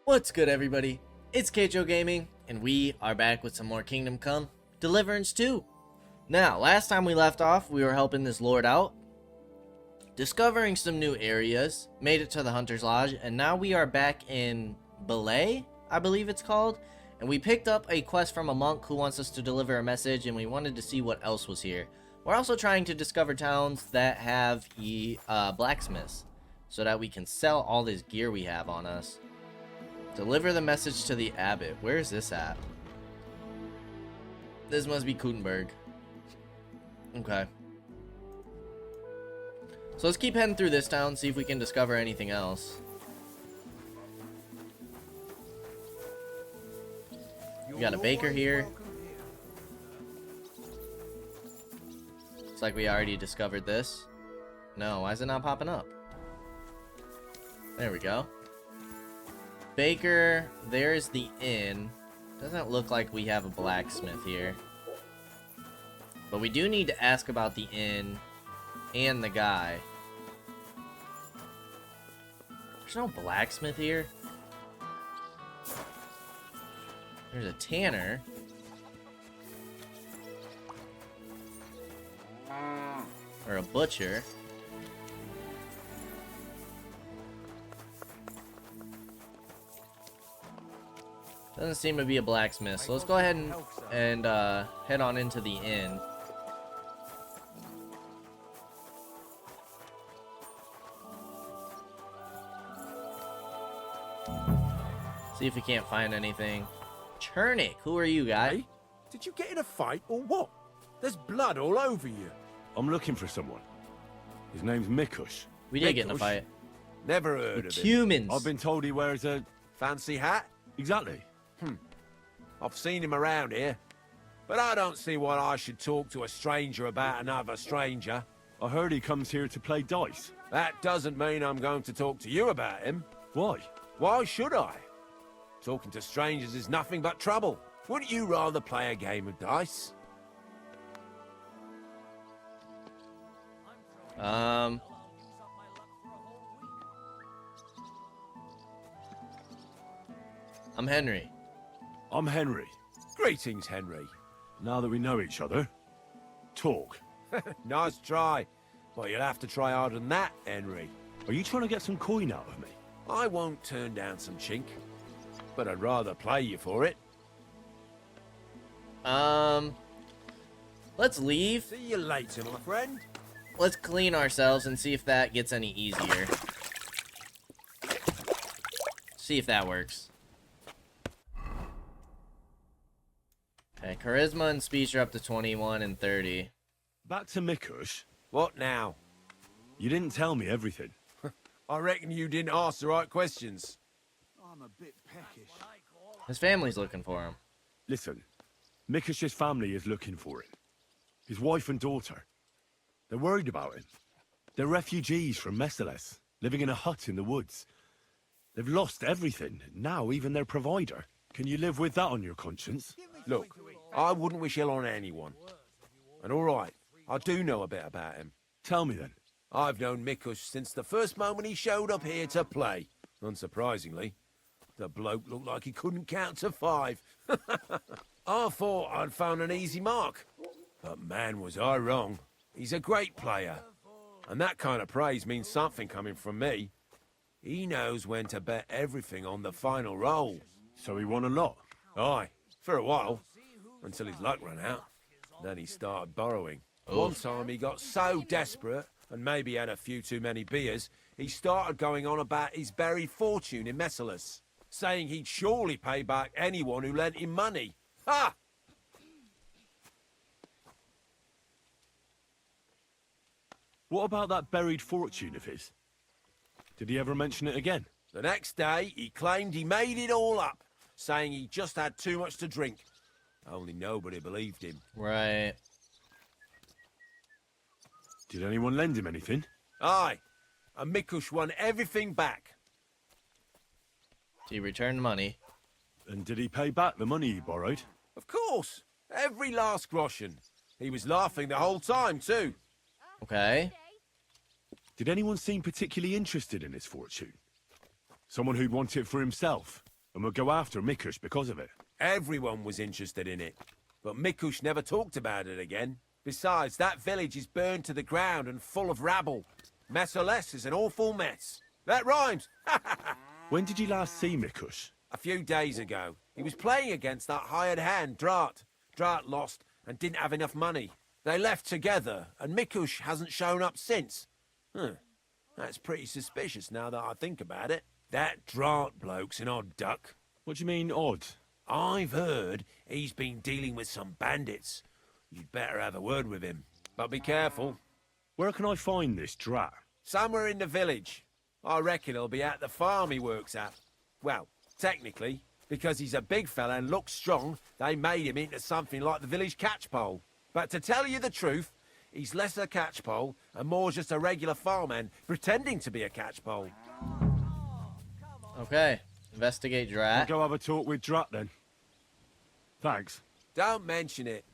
What's good, everybody? It's Kaige-O Gaming, and we are back with some more Kingdom Come Deliverance 2. Now, last time we left off, we were helping this lord out, discovering some new areas, made it to the Hunter's Lodge, and now we are back in Belay, I believe it's called, and we picked up a quest from a monk who wants us to deliver a message, and we wanted to see what else was here. We're also trying to discover towns that have blacksmiths, so that we can sell all this gear we have on us. Deliver the message to the abbot. Where is this at? This must be Kutenberg. Okay. So let's keep heading through this town, see if we can discover anything else. We got a baker here. Looks like we already discovered this. No, why is it not popping up? There we go. Baker, there's the inn. Doesn't look like we have a blacksmith here. But we do need to ask about the inn and the guy. There's no blacksmith here. There's a tanner. Or a butcher. Doesn't seem to be a blacksmith, so let's go ahead and head on into the inn. See if we can't find anything. Chernik, who are you, guy? Hey, did you get in a fight or what? There's blood all over you. I'm looking for someone. His name's Mikush. We did get in a Mikush? fight. Never heard of him. Humans. I've been told he wears a... Fancy hat? Exactly. I've seen him around here. But I don't see why I should talk to a stranger about another stranger. I heard he comes here to play dice. That doesn't mean I'm going to talk to you about him. Why? Why should I? Talking to strangers is nothing but trouble. Wouldn't you rather play a game of dice? I'm Henry. I'm Henry. Greetings, Henry. Now that we know each other, talk. Nice try. But you'll have to try harder than that, Henry. Are you trying to get some coin out of me? I won't turn down some chink. But I'd rather play you for it. Let's leave. See you later, my friend. Let's clean ourselves and see if that gets any easier. See if that works. Okay, charisma and speech are up to 21 and 30. Back to Mikush. What now? You didn't tell me everything. I reckon you didn't ask the right questions. I'm a bit peckish. His family's looking for him. Listen, Mikush's family is looking for him. His wife and daughter. They're worried about him. They're refugees from Messales, living in a hut in the woods. They've lost everything, now even their provider. Can you live with that on your conscience? Look, I wouldn't wish ill on anyone. And all right, I do know a bit about him. Tell me then. I've known Mikush since the first moment he showed up here to play. Unsurprisingly, the bloke looked like he couldn't count to 5. I thought I'd found an easy mark. But man, was I wrong. He's a great player. And that kind of praise means something coming from me. He knows when to bet everything on the final roll. So he won a lot? Aye, for a while. Until his luck ran out. Then he started borrowing. One time he got so desperate, and maybe had a few too many beers, he started going on about his buried fortune in Messales, saying he'd surely pay back anyone who lent him money. Ha! What about that buried fortune of his? Did he ever mention it again? The next day, he claimed he made it all up, saying he just had too much to drink. Only nobody believed him. Right. Did anyone lend him anything? Aye, and Mikush won everything back. He returned money. And did he pay back the money he borrowed? Of course, every last groschen. He was laughing the whole time, too. Okay. Did anyone seem particularly interested in his fortune? Someone who'd want it for himself? and we'll go after Mikush because of it. Everyone was interested in it, but Mikush never talked about it again. Besides, that village is burned to the ground and full of rabble. Messerless is an awful mess. That rhymes! When did you last see Mikush? A few days ago. He was playing against that hired hand, Drat. Drat lost and didn't have enough money. They left together, and Mikush hasn't shown up since. That's pretty suspicious now that I think about it. That Drat bloke's an odd duck. What do you mean, odd? I've heard he's been dealing with some bandits. You'd better have a word with him. But be careful. Where can I find this Drat? Somewhere in the village. I reckon he'll be at the farm he works at. Well, technically, because he's a big fella and looks strong, they made him into something like the village catchpole. But to tell you the truth, he's less a catchpole and more just a regular farmhand pretending to be a catchpole. Okay. Investigate I'll Drat. go have a talk with Drat then. Thanks. Don't mention it.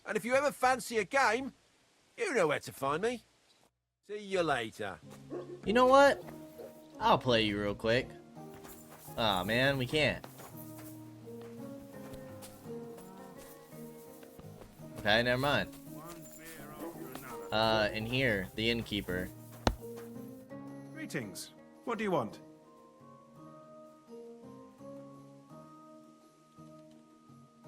And if you ever fancy a game, you know where to find me. See you later. You know what? I'll play you real quick. Aw, man, we can't. Okay, never mind. In here, the innkeeper. Greetings. What do you want?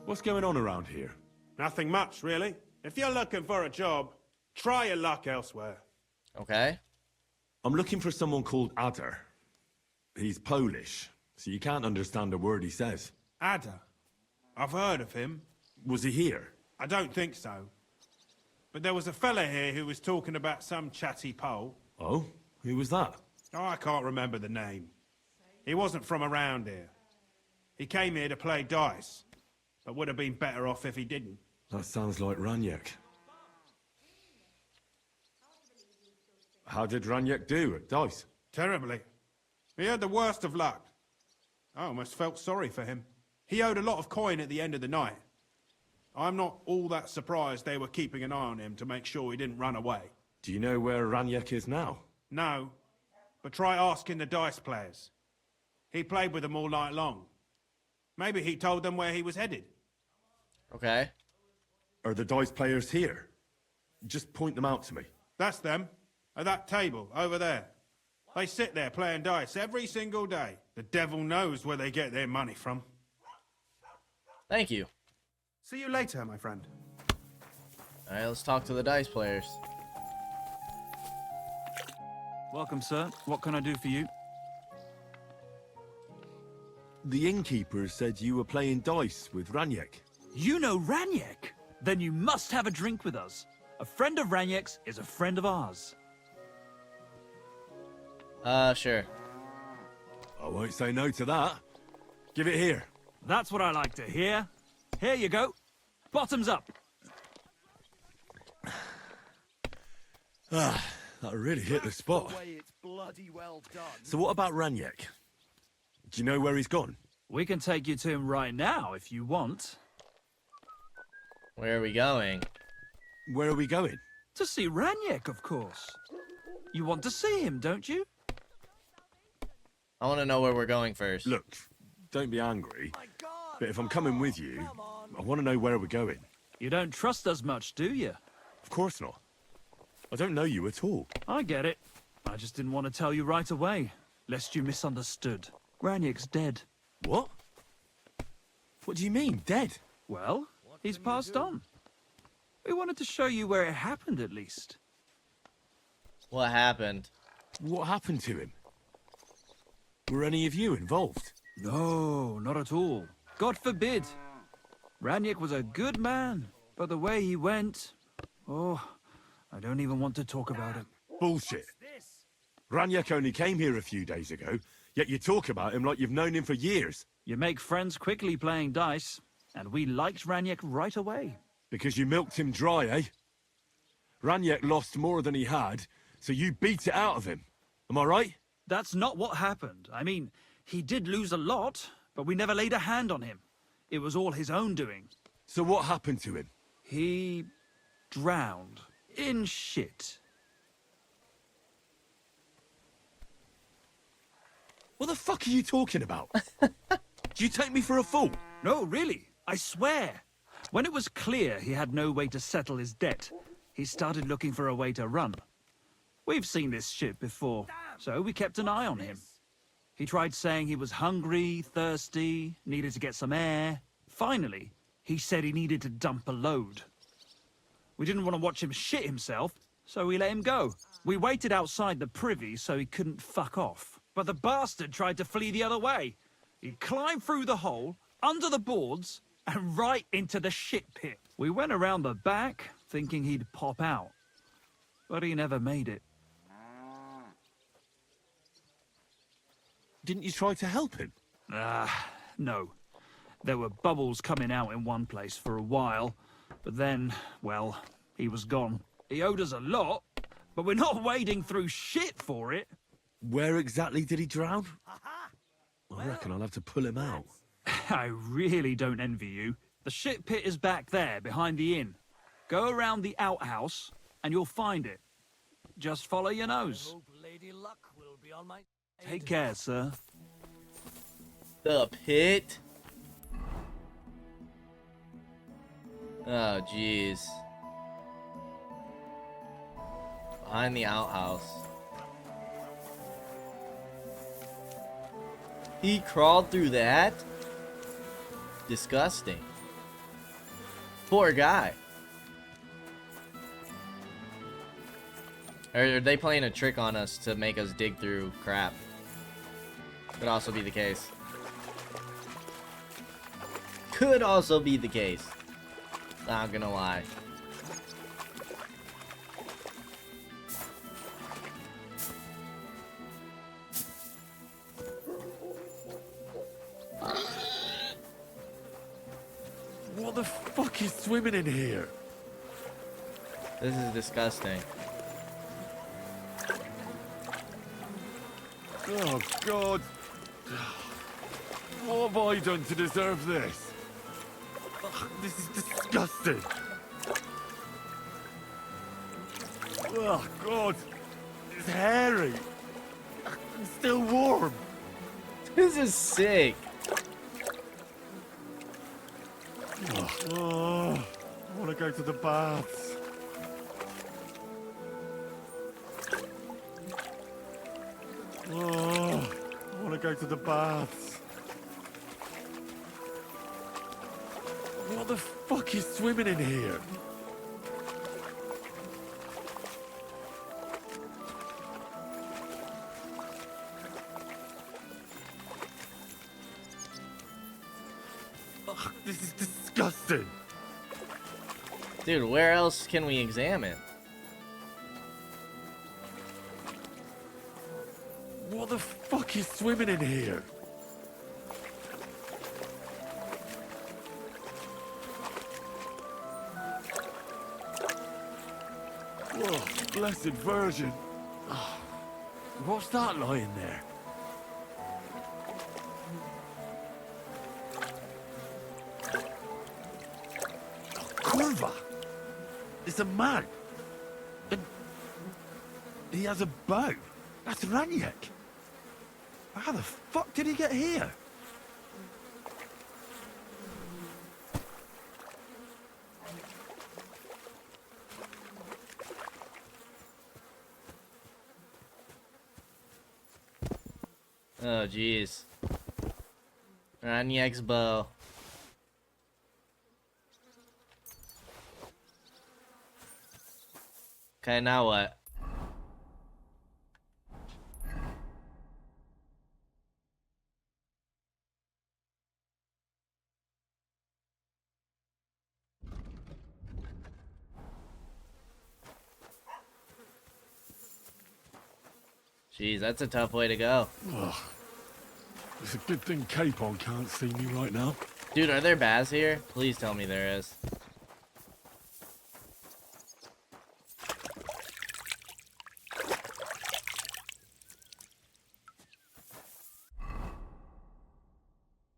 What's going on around here? Nothing much, really. If you're looking for a job, try your luck elsewhere. Okay. I'm looking for someone called Adder. He's Polish, so you can't understand a word he says. Adder. I've heard of him. Was he here? I don't think so. But there was a fella here who was talking about some chatty Pole. Oh? Who was that? Oh, I can't remember the name. He wasn't from around here. He came here to play dice, but would have been better off if he didn't. That sounds like Raniek. How did Raniek do at dice? Terribly. He had the worst of luck. I almost felt sorry for him. He owed a lot of coin at the end of the night. I'm not all that surprised they were keeping an eye on him to make sure he didn't run away. Do you know where Raniek is now? No, but try asking the dice players. He played with them all night long. Maybe he told them where he was headed. Okay. Are the dice players here? Just point them out to me. That's them, at that table, over there. They sit there playing dice every single day. The devil knows where they get their money from. Thank you. See you later, my friend. Alright, let's talk to the dice players. Welcome, sir. What can I do for you? The innkeeper said you were playing dice with Raniek. You know Raniek? Then you must have a drink with us. A friend of Raniek's is a friend of ours. Sure. I won't say no to that. Give it here. That's what I like to hear. Here you go. Bottoms up. That really hit the spot. It's bloody well done. So what about Raniek? Do you know where he's gone? We can take you to him right now if you want. Where are we going? Where are we going? To see Raniek, of course. You want to see him, don't you? I want to know where we're going first. Look, don't be angry, but if I'm coming with you, I want to know where we're going. You don't trust us much, do you? Of course not. I don't know you at all. I get it. I just didn't want to tell you right away, lest you misunderstood. Raniek's dead. What? What do you mean, dead? Well, he's passed on. We wanted to show you where it happened, at least. What happened? What happened to him? Were any of you involved? No, not at all. God forbid. Raniek was a good man, but the way he went... Oh, I don't even want to talk about it. Bullshit. Raniek only came here a few days ago, yet you talk about him like you've known him for years. You make friends quickly playing dice, and we liked Raniek right away. Because you milked him dry, eh? Raniek lost more than he had, so you beat it out of him. Am I right? That's not what happened. I mean, he did lose a lot, but we never laid a hand on him. It was all his own doing. So what happened to him? He drowned in shit. What the fuck are you talking about? Do you take me for a fool? No, really, I swear. When it was clear he had no way to settle his debt, he started looking for a way to run. We've seen this shit before, so we kept an eye on him. He tried saying he was hungry, thirsty, needed to get some air. Finally, he said he needed to dump a load. We didn't want to watch him shit himself, so we let him go. We waited outside the privy so he couldn't fuck off. But the bastard tried to flee the other way. He climbed through the hole, under the boards, and right into the shit pit. We went around the back, thinking he'd pop out. But he never made it. Didn't you try to help him? No. There were bubbles coming out in one place for a while, but then, well, he was gone. He owed us a lot, but we're not wading through shit for it. Where exactly did he drown? I reckon I'll have to pull him out. I really don't envy you. The shit pit is back there, behind the inn. Go around the outhouse, and you'll find it. Just follow your nose. Take care, sir. The pit. Oh, jeez. Behind the outhouse. He crawled through that? Disgusting. Poor guy. Or are they playing a trick on us to make us dig through crap? Could also be the case. Could also be the case. Not gonna lie. What the fuck is swimming in here? This is disgusting. Oh, God. What have I done to deserve this? Ugh, this is disgusting. Oh, God. It's hairy. It's still warm. This is sick. Oh, I want to go to the baths. Oh, I want to go to the baths. What the fuck is swimming in here? Ugh, this is disgusting. Dude, where else can we examine? What the fuck is swimming in here? Oh, blessed Virgin. Oh, what's that lying there? Curva! It's a man. And he has a bow. That's Raniek. How the fuck did he get here? Oh, jeez. Raniek's bow. Okay, now what? Jeez, that's a tough way to go. Ugh. It's a good thing Capon can't see me right now. Dude, are there baths here? Please tell me there is.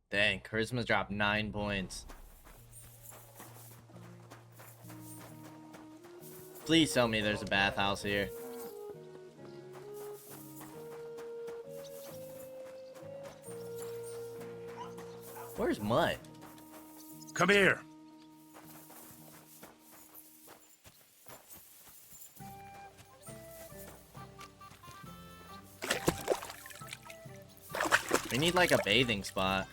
Dang, charisma's dropped 9 points. Please tell me there's a bathhouse here. Where's Mutt? Come here. We need like a bathing spot.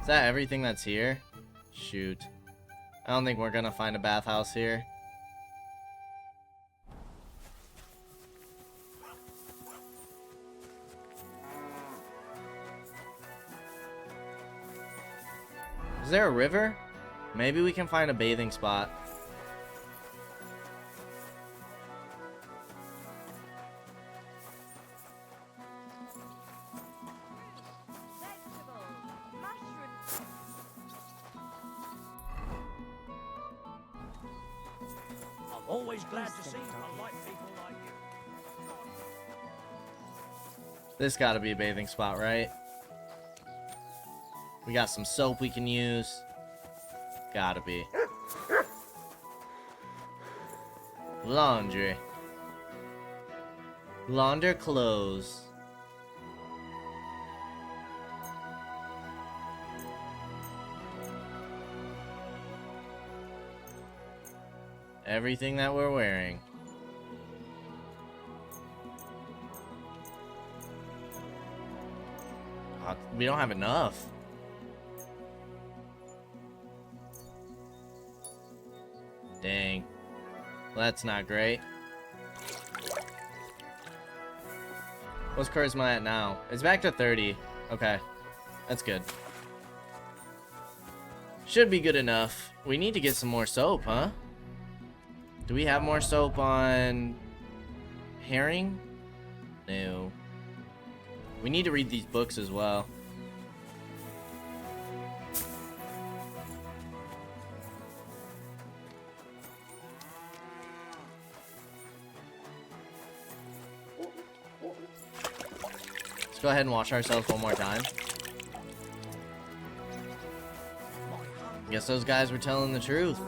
Is that everything that's here? Shoot. I don't think we're gonna find a bathhouse here. Is there a river? Maybe we can find a bathing spot. I'm always glad to see polite people like you. This gotta be a bathing spot, right? We got some soap we can use. Gotta be. Laundry. Launder clothes. Everything that we're wearing. We don't have enough. Dang. Well, that's not great. What's charisma at now? It's back to 30. Okay. That's good. Should be good enough. We need to get some more soap, huh? Do we have more soap on herring? No. We need to read these books as well. Let's go ahead and wash ourselves one more time. Guess those guys were telling the truth.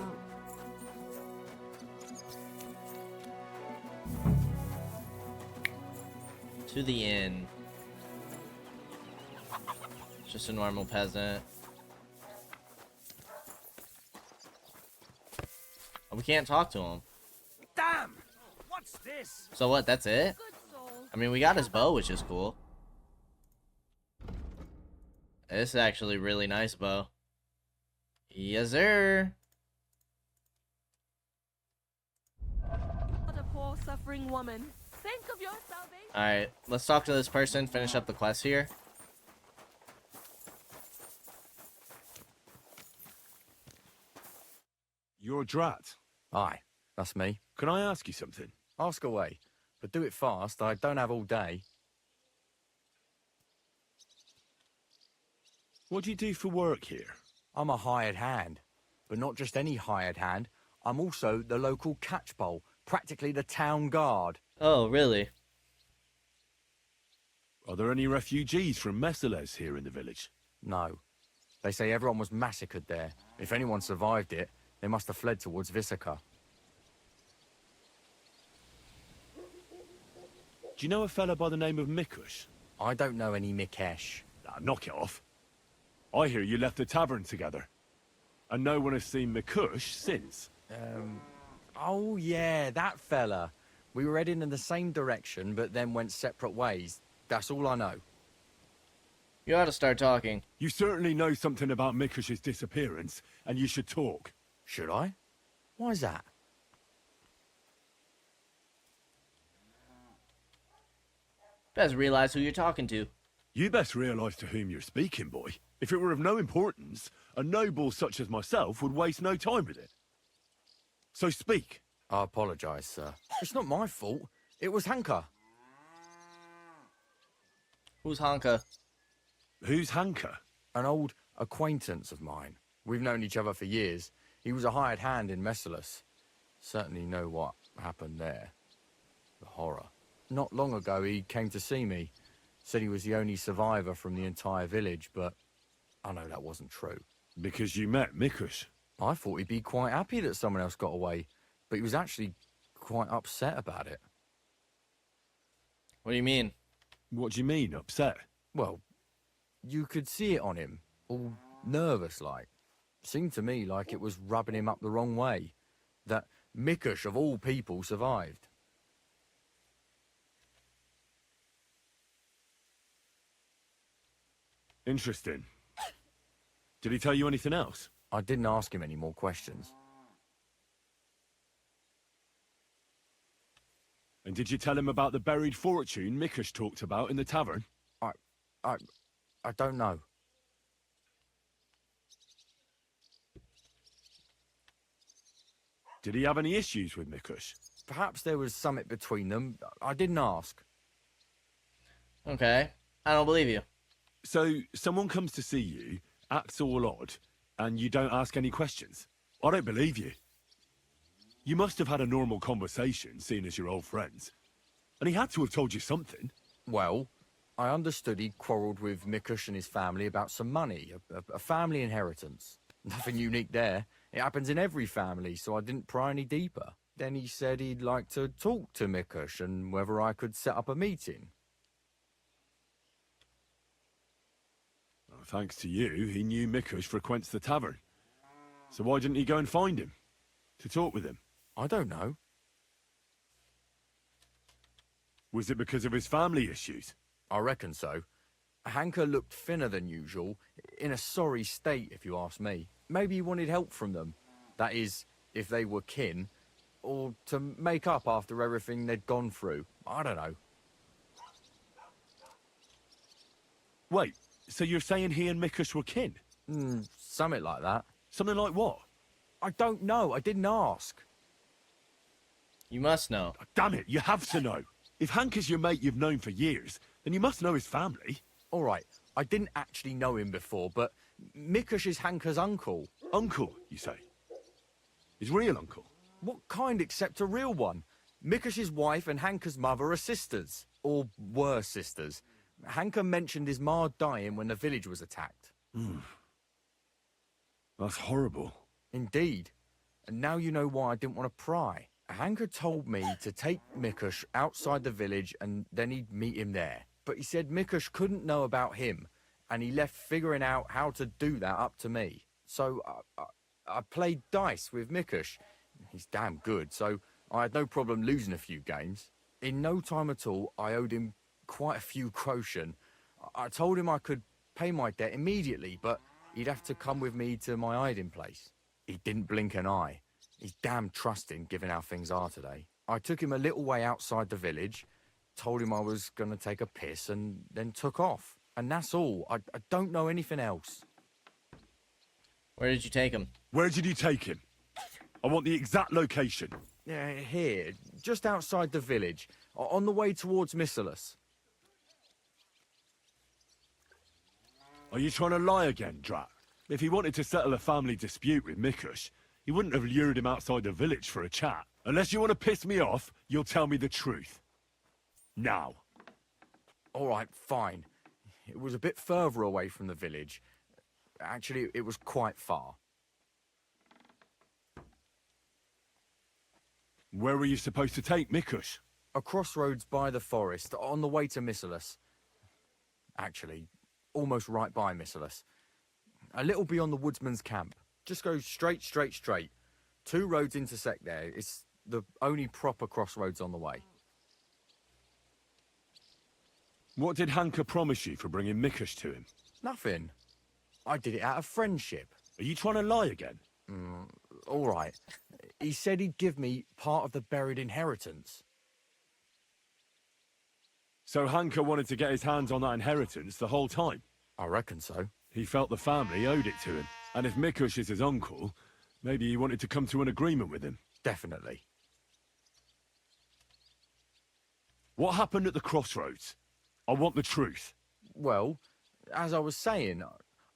To the inn. Just a normal peasant. Oh, we can't talk to him. Damn! What's this? So what, that's it? I mean, we got his bow, which is cool. This is actually a really nice bow. Yes, sir. Not a poor suffering woman. Think of your salvation. Alright, let's talk to this person, finish up the quest here. You're Drat. Aye, that's me. Can I ask you something? Ask away, but do it fast. I don't have all day. What do you do for work here? I'm a hired hand, but not just any hired hand. I'm also the local catchpole, practically the town guard. Oh, really? Are there any refugees from Messales here in the village? No. They say everyone was massacred there. If anyone survived it, they must have fled towards Visaka. Do you know a fella by the name of Mikush? I don't know any Mikesh. Knock it off. I hear you left the tavern together. And no one has seen Mikush since. Oh yeah, that fella. We were heading in the same direction, but then went separate ways. That's all I know. You ought to start talking. You certainly know something about Mikush's disappearance, and you should talk. Should I? Why's that? Best realize who you're talking to. You best realise to whom you're speaking, boy. If it were of no importance, a noble such as myself would waste no time with it. So speak. I apologise, sir. It's not my fault. It was Hanka. Who's Hanka? Who's Hanka? An old acquaintance of mine. We've known each other for years. He was a hired hand in Messales. Certainly know what happened there. The horror. Not long ago, he came to see me. Said he was the only survivor from the entire village, but I know that wasn't true. Because you met Mikush. I thought he'd be quite happy that someone else got away, but he was actually quite upset about it. What do you mean? What do you mean, upset? Well, you could see it on him, all nervous like. Seemed to me like it was rubbing him up the wrong way. That Mikush, of all people, survived. Interesting. Did he tell you anything else? I didn't ask him any more questions. And did you tell him about the buried fortune Mikush talked about in the tavern? I don't know. Did he have any issues with Mikush? Perhaps there was something between them. I didn't ask. Okay. I don't believe you. So, someone comes to see you, acts all odd, and you don't ask any questions? I don't believe you. You must have had a normal conversation, seeing as you're old friends. And he had to have told you something. Well, I understood he quarrelled with Mikush and his family about some money, a family inheritance. Nothing unique there. It happens in every family, so I didn't pry any deeper. Then he said he'd like to talk to Mikush and whether I could set up a meeting. Well, thanks to you, he knew Mikush frequents the tavern. So why didn't he go and find him? To talk with him? I don't know. Was it because of his family issues? I reckon so. Hanker looked thinner than usual, in a sorry state if you ask me. Maybe he wanted help from them. That is, if they were kin. Or to make up after everything they'd gone through. I don't know. Wait, so you're saying he and Mikush were kin? Something like that. Something like what? I don't know. I didn't ask. You must know. Damn it, you have to know. If Hank is your mate you've known for years, then you must know his family. All right, I didn't actually know him before, but Mikush is Hanker's uncle. Uncle, you say? His real uncle? What kind except a real one? Mikush's wife and Hanker's mother are sisters. Or were sisters. Hanker mentioned his ma dying when the village was attacked. That's horrible. Indeed. And now you know why I didn't want to pry. Hanker told me to take Mikush outside the village and then he'd meet him there. But he said Mikush couldn't know about him, and he left figuring out how to do that up to me. So I played dice with Mikush. He's damn good, so I had no problem losing a few games. In no time at all, I owed him quite a few groschen. I told him I could pay my debt immediately, but he'd have to come with me to my hiding place. He didn't blink an eye. He's damn trusting, given how things are today. I took him a little way outside the village, told him I was going to take a piss, and then took off. And that's all. I don't know anything else. Where did you take him? Where did you take him? I want the exact location. Yeah, here, just outside the village, on the way towards Missalus. Are you trying to lie again, Drat? If he wanted to settle a family dispute with Mikush, he wouldn't have lured him outside the village for a chat. Unless you want to piss me off, you'll tell me the truth. Now. All right, fine. It was a bit further away from the village. Actually, it was quite far. Where were you supposed to take Mikush? A crossroads by the forest, on the way to Missalus. Actually, almost right by Missalus. A little beyond the woodsman's camp. Just go straight. Two roads intersect there. It's the only proper crossroads on the way. What did Hanker promise you for bringing Mikush to him? Nothing. I did it out of friendship. Are you trying to lie again? All right. He said he'd give me part of the buried inheritance. So Hanker wanted to get his hands on that inheritance the whole time? I reckon so. He felt the family owed it to him. And if Mikush is his uncle, maybe he wanted to come to an agreement with him. Definitely. What happened at the crossroads? I want the truth. Well, as I was saying,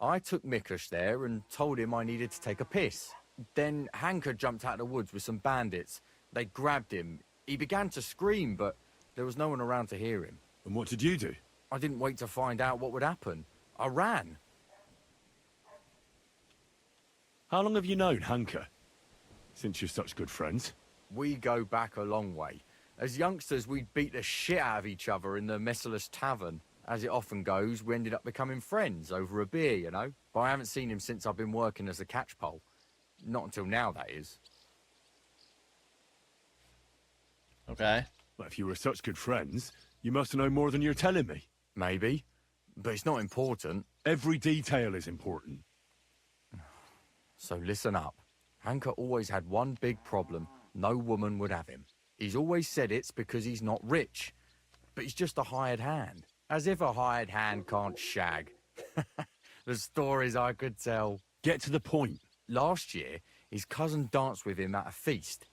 I took Mikush there and told him I needed to take a piss. Then Hanker jumped out of the woods with some bandits. They grabbed him. He began to scream, but there was no one around to hear him. And what did you do? I didn't wait to find out what would happen. I ran. How long have you known Hanker? Since you're such good friends. We go back a long way. As youngsters, we'd beat the shit out of each other in the Merciless Tavern. As it often goes, we ended up becoming friends over a beer, you know? But I haven't seen him since I've been working as a catchpole. Not until now, that is. Okay. Well, if you were such good friends, you must know more than you're telling me. Maybe. But it's not important. Every detail is important. So listen up. Hanker always had one big problem. No woman would have him. He's always said it's because he's not rich. But he's just a hired hand. As if a hired hand can't shag. The stories I could tell. Get to the point. Last year, his cousin danced with him at a feast.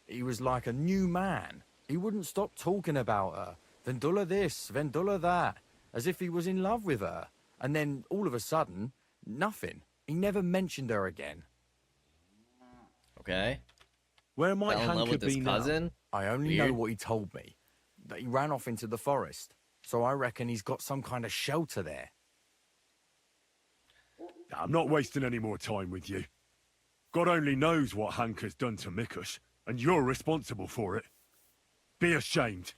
He was like a new man. He wouldn't stop talking about her. Vendula this, Vendula that. As if he was in love with her. And then, all of a sudden, nothing. He never mentioned her again. Okay. Where might Fell in love Hanker with his be now? cousin. I only Weird. know what he told me. That he ran off into the forest. So I reckon he's got some kind of shelter there. I'm not wasting any more time with you. God only knows what Hanker's done to Mikush, and you're responsible for it. Be ashamed.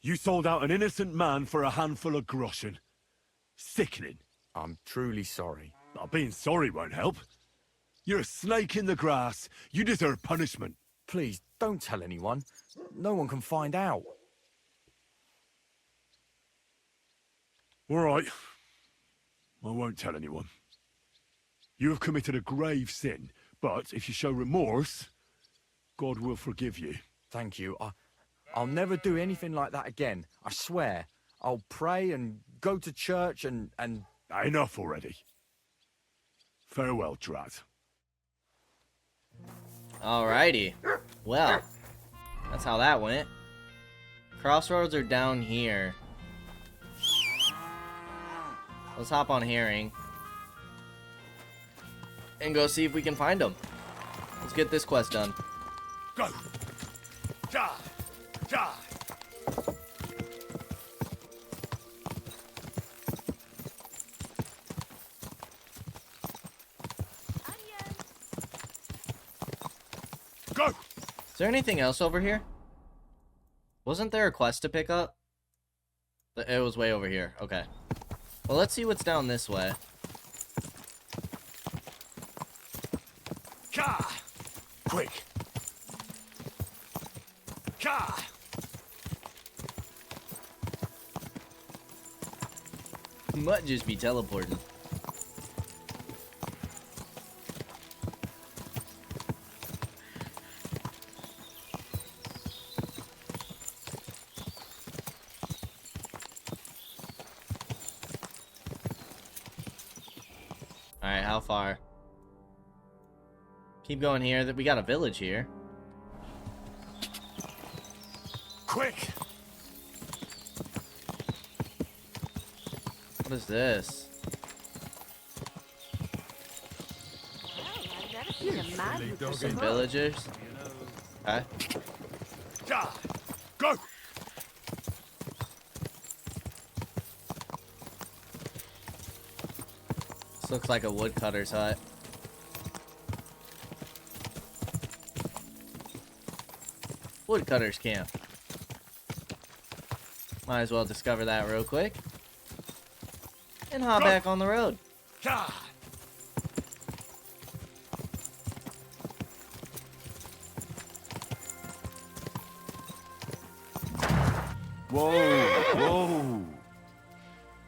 You sold out an innocent man for a handful of groschen. Sickening. I'm truly sorry. Now, being sorry won't help. You're a snake in the grass. You deserve punishment. Please, don't tell anyone. No one can find out. All right. I won't tell anyone. You have committed a grave sin, but if you show remorse, God will forgive you. Thank you. I'll never do anything like that again. I swear. I'll pray and go to church and... Enough already. Farewell, Drat. Alrighty. Well, that's how that went. Crossroads are down here. Let's hop on Herring. And go see if we can find them. Let's get this quest done. Go! Die! Die! Go! Is there anything else over here? Wasn't there a quest to pick up? It was way over here. Okay. Well, let's see what's down this way. Ka! Quick! Ka! Might just be teleporting. Alright, how far? Keep going here. We got a village here. Quick! What is this? I've never seen a man with a Some hook. villagers. Okay. Die! Go! This looks like a woodcutter's hut. Woodcutter's camp. Might as well discover that real quick. And hop Go. back on the road. Ka! Whoa! Whoa!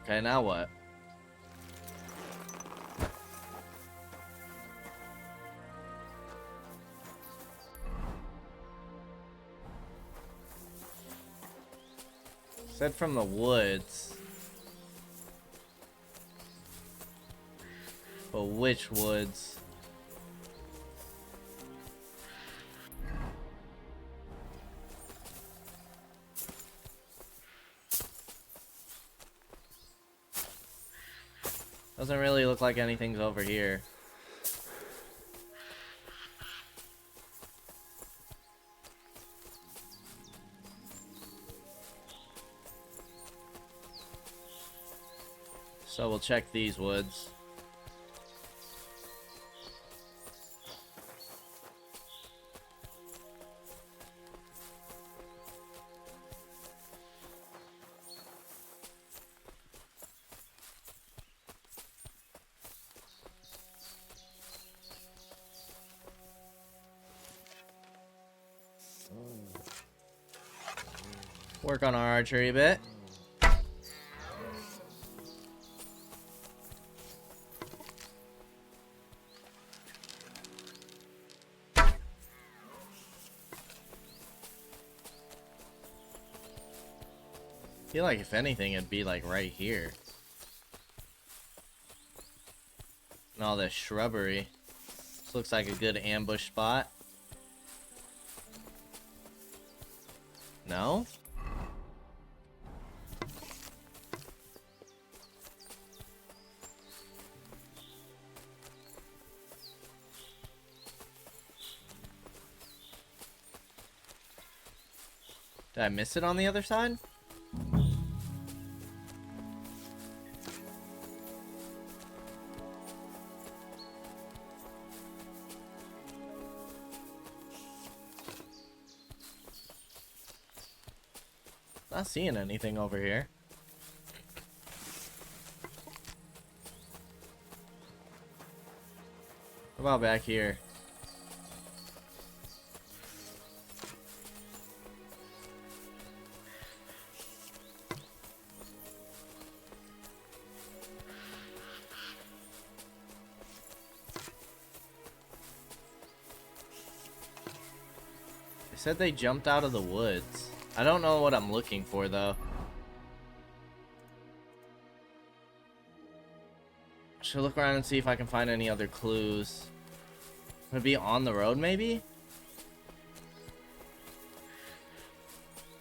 Okay, now what? Said from the woods. But which woods? Doesn't really look like anything's over here. So we'll check these woods. Work on our archery a bit. I feel like if anything, it'd be like right here. And all this shrubbery. This looks like a good ambush spot. No? Did I miss it on the other side? Not seeing anything over here. What about back here? They said they jumped out of the woods. I don't know what I'm looking for, though. Should look around and see if I can find any other clues. Would it be on the road, maybe?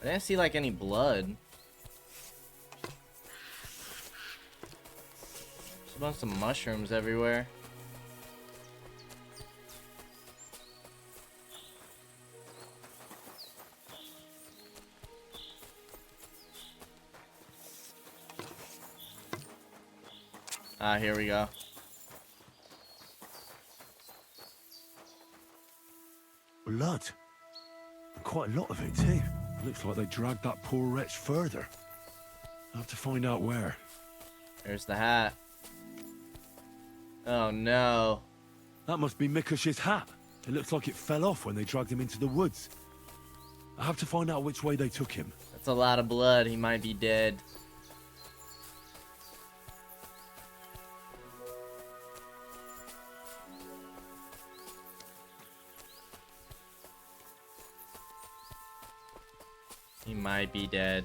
I didn't see, like, any blood. There's a bunch of mushrooms everywhere. Ah, here we go. Blood. And quite a lot of it, too. Looks like they dragged that poor wretch further. I'll have to find out where. There's the hat. Oh, no. That must be Mikush's hat. It looks like it fell off when they dragged him into the woods. I have to find out which way they took him. That's a lot of blood. He might be dead. He might be dead.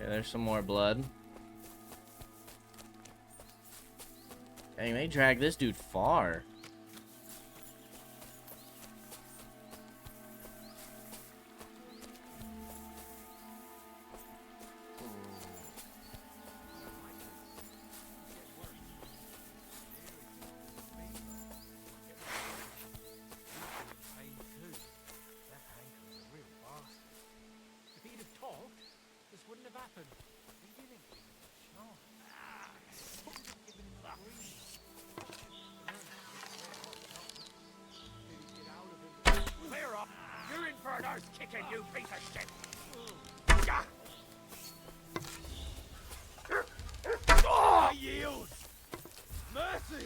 Okay, there's some more blood. Dang, they dragged this dude far. Kicking, you piece of shit! I yield! Mercy!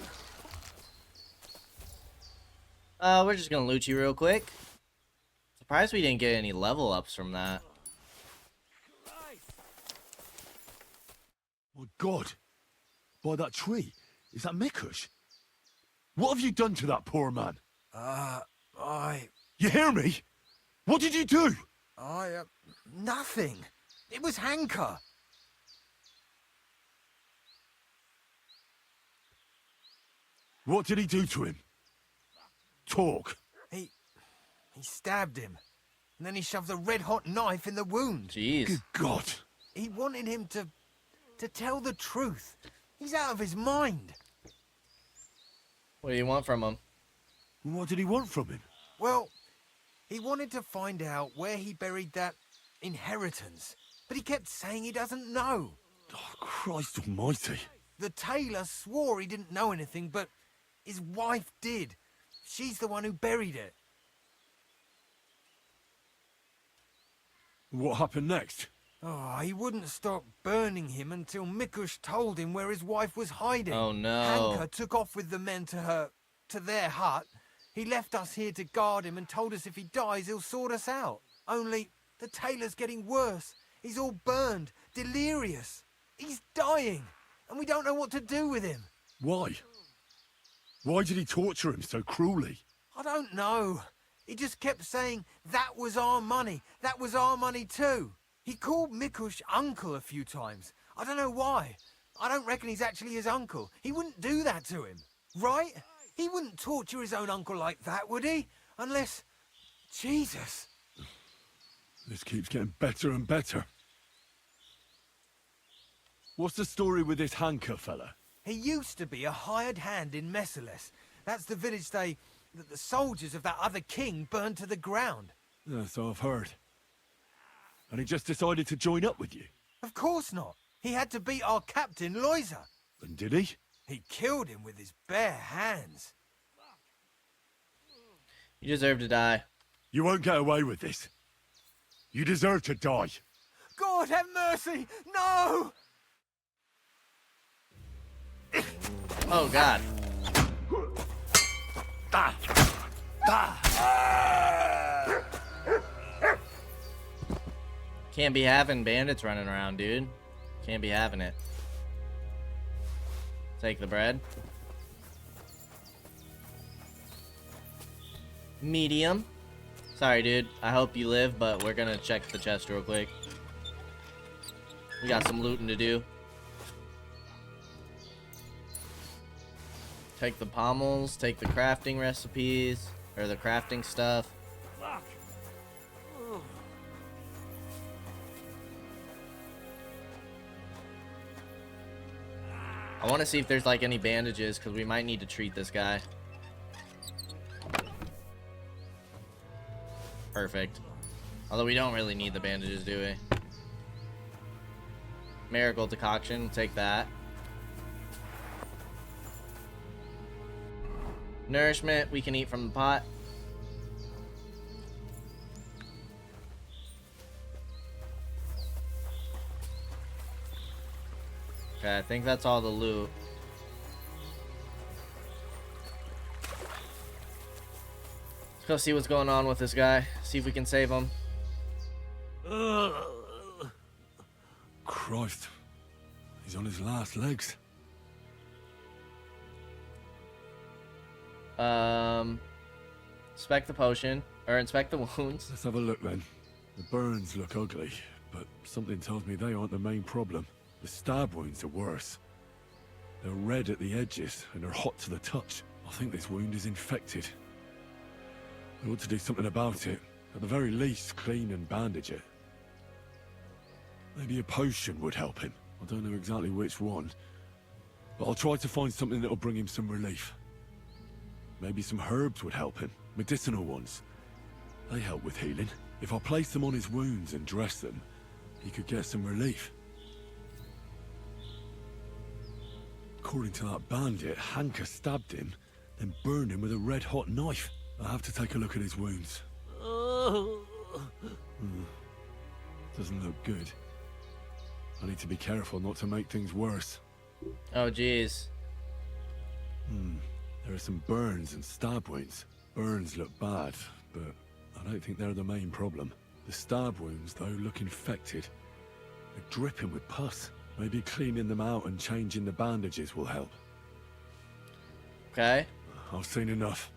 We're just gonna loot you real quick. Surprised we didn't get any level ups from that. My God. By that tree. Is that Mikush? What have you done to that poor man? You hear me? What did you do? Nothing. It was Hanker. What did he do to him? Talk. He stabbed him. And then he shoved a red-hot knife in the wound. Jeez. Good God. He wanted him to tell the truth. He's out of his mind. What do you want from him? What did he want from him? Well, he wanted to find out where he buried that inheritance, but he kept saying he doesn't know. Oh, Christ almighty. The tailor swore he didn't know anything, but his wife did. She's the one who buried it. What happened next? Oh, he wouldn't stop burning him until Mikush told him where his wife was hiding. Oh, no. Hanka took off with the men to their hut. He left us here to guard him and told us if he dies, he'll sort us out. Only, the tailor's getting worse. He's all burned, delirious. He's dying, and we don't know what to do with him. Why? Why did he torture him so cruelly? I don't know. He just kept saying, that was our money too. He called Mikush uncle a few times. I don't know why. I don't reckon he's actually his uncle. He wouldn't do that to him, right? He wouldn't torture his own uncle like that, would he? Unless... Jesus. This keeps getting better and better. What's the story with this Hanka fella? He used to be a hired hand in Messales. That's the village that the soldiers of that other king burned to the ground. Yeah, so I've heard. And he just decided to join up with you? Of course not. He had to beat our captain, Loiza. And did he? He killed him with his bare hands. You deserve to die. You won't get away with this. You deserve to die. God have mercy! No! Oh, God. Can't be having bandits running around, dude. Can't be having it. Take the bread. Medium. Sorry, dude. I hope you live, but we're gonna check the chest real quick. We got some looting to do. Take the pommels, take the crafting recipes, or the crafting stuff. I want to see if there's like any bandages, because we might need to treat this guy. Perfect. Although we don't really need the bandages, do we? Miracle decoction, take that. Nourishment, we can eat from the pot. Okay, I think that's all the loot. Let's go see what's going on with this guy. See if we can save him. Christ. He's on his last legs. Inspect the potion, or inspect the wounds. Let's have a look then. The burns look ugly, but something tells me they aren't the main problem. The stab wounds are worse. They're red at the edges, and they're hot to the touch. I think this wound is infected. I ought to do something about it. At the very least, clean and bandage it. Maybe a potion would help him. I don't know exactly which one, but I'll try to find something that'll bring him some relief. Maybe some herbs would help him. Medicinal ones. They help with healing. If I place them on his wounds and dress them, he could get some relief. According to that bandit, Hanka stabbed him, then burned him with a red-hot knife. I have to take a look at his wounds. Doesn't look good. I need to be careful not to make things worse. Oh, jeez. There are some burns and stab wounds. Burns look bad, but I don't think they're the main problem. The stab wounds, though, look infected. They're dripping with pus. Maybe cleaning them out and changing the bandages will help. Okay. I've seen enough.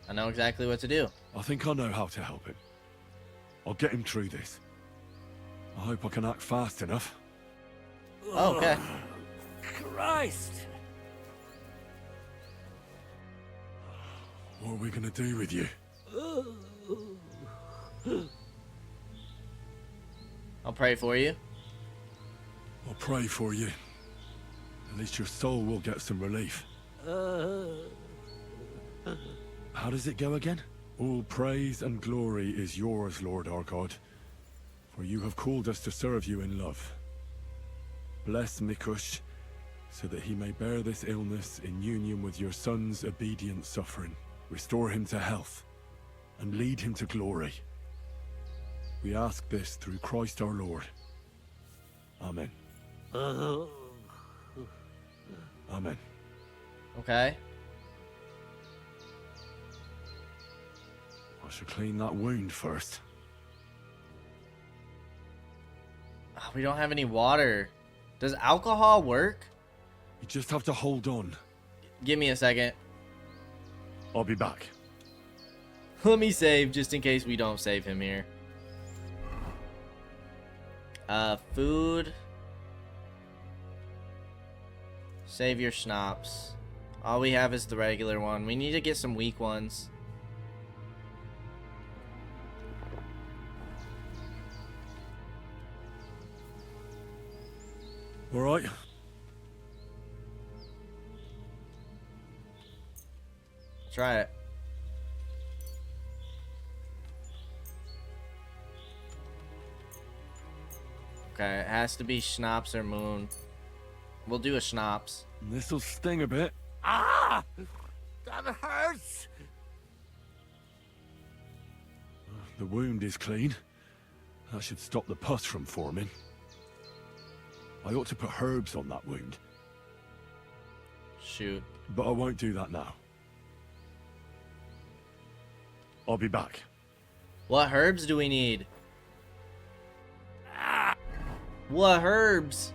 I know exactly what to do. I think I know how to help him. I'll get him through this. I hope I can act fast enough. Oh, okay. Christ! What are we gonna do with you? I'll pray for you. I'll pray for you. At least your soul will get some relief. How does it go again? All praise and glory is yours, Lord our God, for you have called us to serve you in love. Bless Mikush, so that he may bear this illness in union with your son's obedient suffering. Restore him to health, and lead him to glory. We ask this through Christ our Lord. Amen. Amen. Okay. I should clean that wound first. We don't have any water. Does alcohol work? You just have to hold on. Give me a second. I'll be back. Let me save just in case we don't save him here. Food. Save your schnapps. All we have is the regular one. We need to get some weak ones. All right. Try it. Okay, it has to be schnapps or moon. We'll do a schnapps. This'll sting a bit. Ah! That hurts! The wound is clean. That should stop the pus from forming. I ought to put herbs on that wound, Shoot. but I won't do that now. I'll be back. What herbs do we need? What herbs?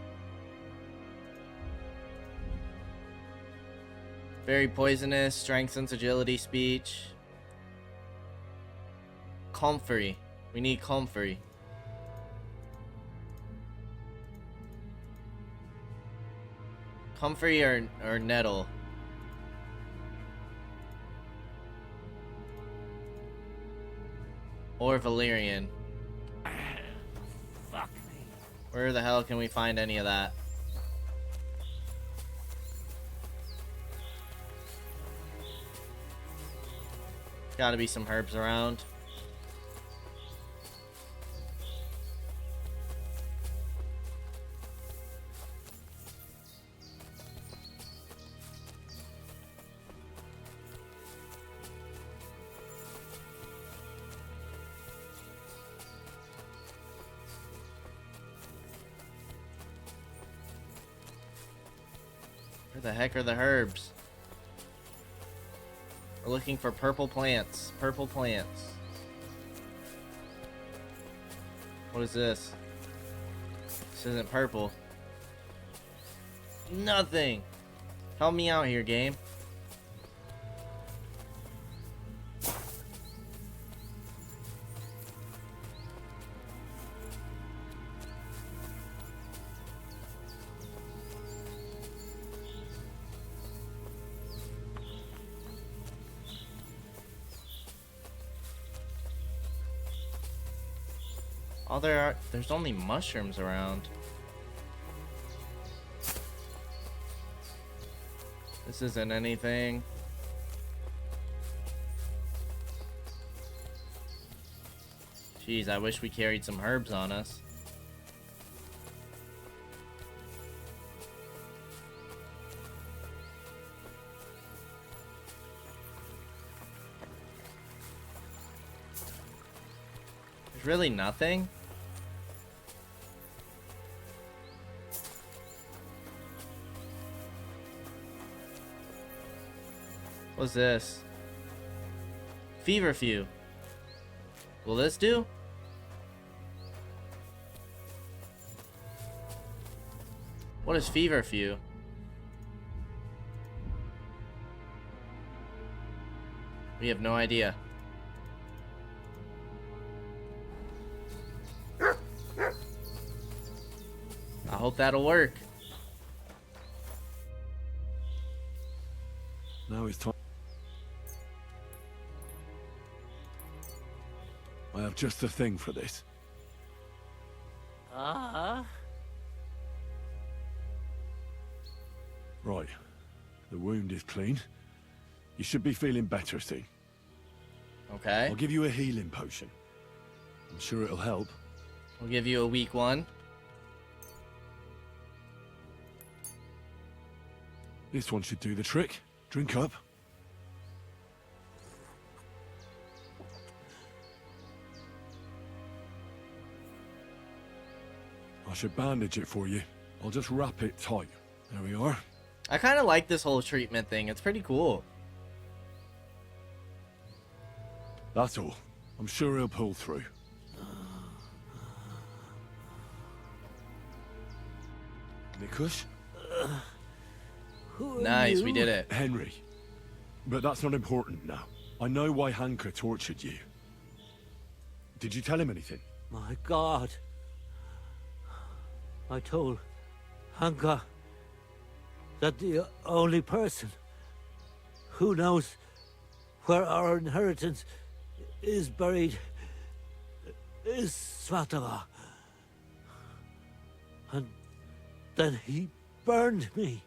Very poisonous, strengthens agility, speech. Comfrey. We need comfrey. Comfrey or nettle. Or valerian. Fuck me. Where the hell can we find any of that? Gotta be some herbs around. Where the heck are the herbs? We're looking for purple plants. Purple plants. What is this? This isn't purple. Nothing. Help me out here, game. Oh, there's only mushrooms around. This isn't anything. Jeez, I wish we carried some herbs on us. There's really nothing. What's this? Feverfew. Will this do? What is feverfew? We have no idea. I hope that'll work. Now it's time. I have just the thing for this. Right. The wound is clean. You should be feeling better soon. Okay. I'll give you a healing potion. I'm sure it'll help. We'll give you a weak one. This one should do the trick. Drink up. I should bandage it for you. I'll just wrap it tight. There we are. I kind of like this whole treatment thing. It's pretty cool. That's all. I'm sure he'll pull through. Mikush? Nice, we did it. Henry. But that's not important now. I know why Hanka tortured you. Did you tell him anything? My God. I told Hanka that the only person who knows where our inheritance is buried is Svatala. And then he burned me.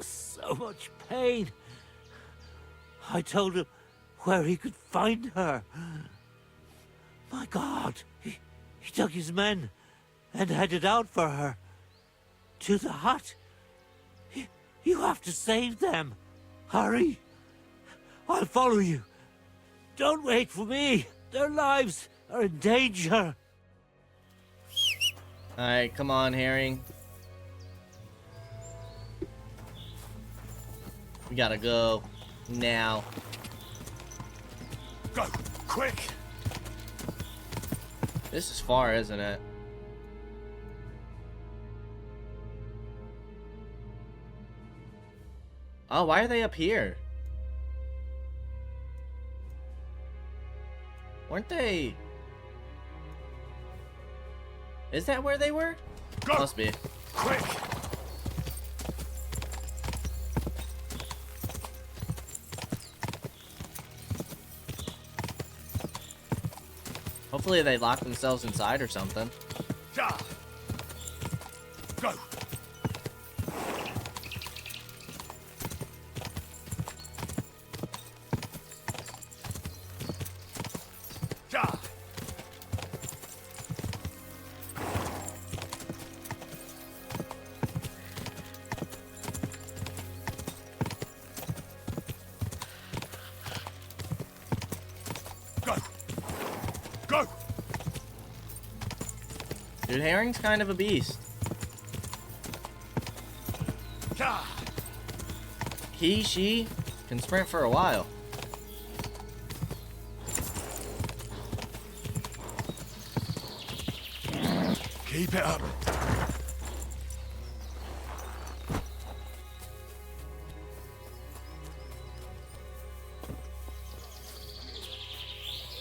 So much pain. I told him where he could find her. My God, he took his men and headed out for her. To the hut. You have to save them. Hurry. I'll follow you. Don't wait for me. Their lives are in danger. Alright, come on, Herring. We gotta go. Now. Go! Quick! This is far, isn't it? Oh, why are they up here? Weren't they... Is that where they were? Go! Must be. Quick! Hopefully they lock themselves inside or something. Ja! Go! Ja! Go! Go! Dude, Herring's kind of a beast. Ja! She can sprint for a while. Keep it up.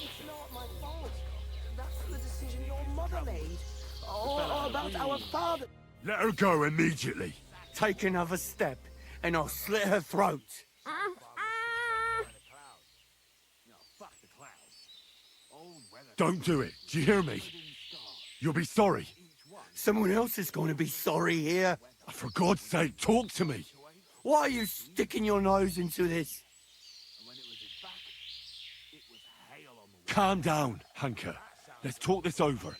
It's not my fault. That's the decision your mother made. Or about our father. Let her go immediately. Take another step, and I'll slit her throat. Don't do it. Do you hear me? You'll be sorry. Someone else is going to be sorry here. For God's sake, talk to me. Why are you sticking your nose into this? Calm down, Hanka. Let's talk this over.